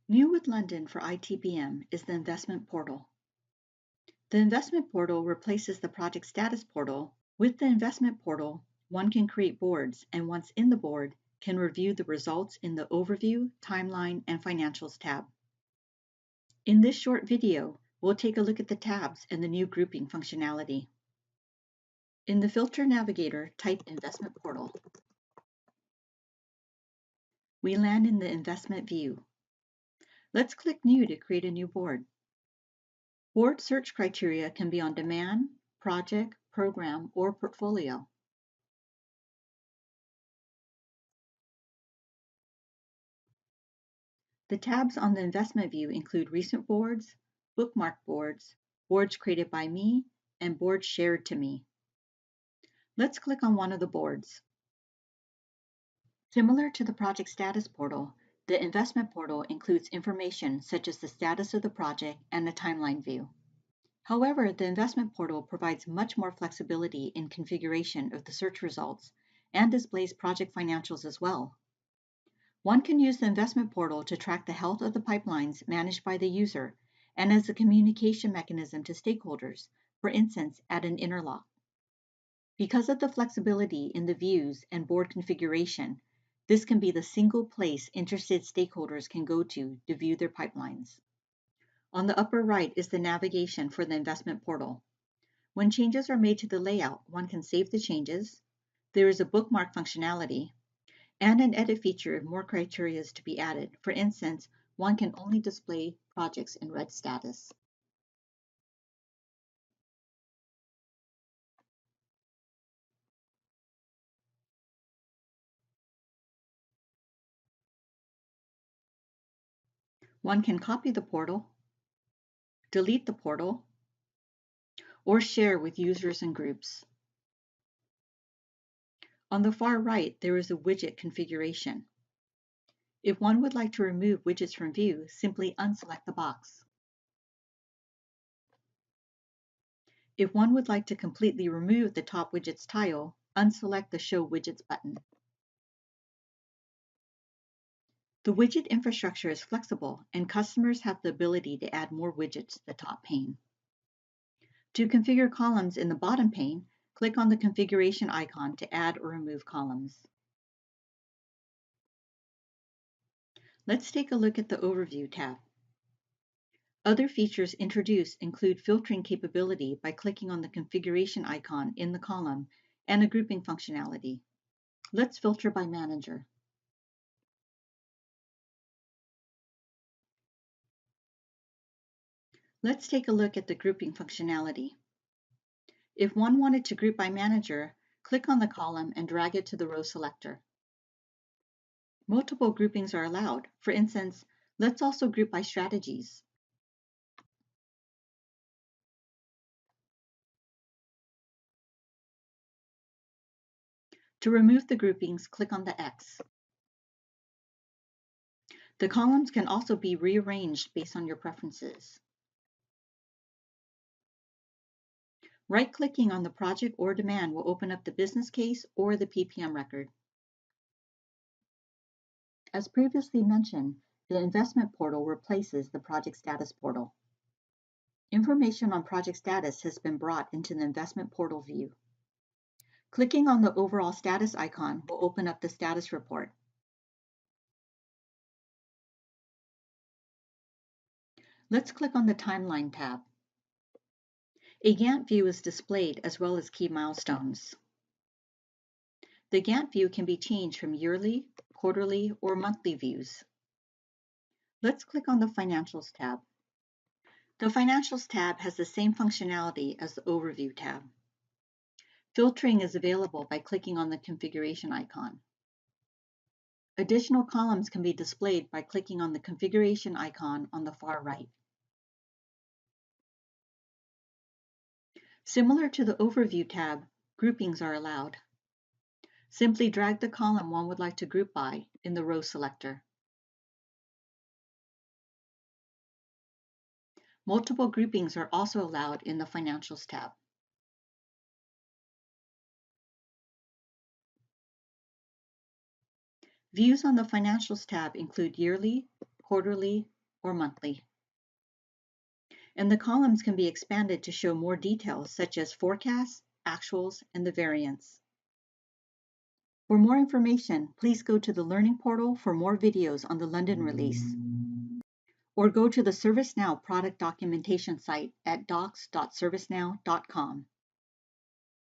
New with London for ITPM is the Investment Portal. The Investment Portal replaces the Project Status Portal. With the Investment Portal, one can create boards, and once in the board, can review the results in the Overview, Timeline, and Financials tab. In this short video, we'll take a look at the tabs and the new grouping functionality. In the Filter Navigator, type Investment Portal. We land in the Investment view. Let's click New to create a new board. Board search criteria can be on demand, project, program, or portfolio. The tabs on the investment view include recent boards, bookmark boards, boards created by me, and boards shared to me. Let's click on one of the boards. Similar to the project status portal, the investment portal includes information such as the status of the project and the timeline view. However, the investment portal provides much more flexibility in configuration of the search results and displays project financials as well. One can use the investment portal to track the health of the pipelines managed by the user and as a communication mechanism to stakeholders, for instance, at an interlock. Because of the flexibility in the views and board configuration, this can be the single place interested stakeholders can go to view their pipelines. On the upper right is the navigation for the investment portal. When changes are made to the layout, one can save the changes. There is a bookmark functionality and an edit feature if more criteria is to be added. For instance, one can only display projects in red status. One can copy the portal, delete the portal, or share with users and groups. On the far right, there is a widget configuration. If one would like to remove widgets from view, simply unselect the box. If one would like to completely remove the top widgets tile, unselect the Show Widgets button. The widget infrastructure is flexible, and customers have the ability to add more widgets to the top pane. To configure columns in the bottom pane, click on the configuration icon to add or remove columns. Let's take a look at the Overview tab. Other features introduced include filtering capability by clicking on the configuration icon in the column and a grouping functionality. Let's filter by manager. Let's take a look at the grouping functionality. If one wanted to group by manager, click on the column and drag it to the row selector. Multiple groupings are allowed. For instance, let's also group by strategies. To remove the groupings, click on the X. The columns can also be rearranged based on your preferences. Right-clicking on the project or demand will open up the business case or the PPM record. As previously mentioned, the investment portal replaces the project status portal. Information on project status has been brought into the investment portal view. Clicking on the overall status icon will open up the status report. Let's click on the Timeline tab. A Gantt view is displayed as well as key milestones. The Gantt view can be changed from yearly, quarterly, or monthly views. Let's click on the Financials tab. The Financials tab has the same functionality as the Overview tab. Filtering is available by clicking on the configuration icon. Additional columns can be displayed by clicking on the configuration icon on the far right. Similar to the Overview tab, groupings are allowed. Simply drag the column one would like to group by in the row selector. Multiple groupings are also allowed in the Financials tab. Views on the Financials tab include yearly, quarterly, or monthly. And the columns can be expanded to show more details such as forecasts, actuals, and the variance. For more information, please go to the Learning Portal for more videos on the London release, or go to the ServiceNow product documentation site at docs.servicenow.com.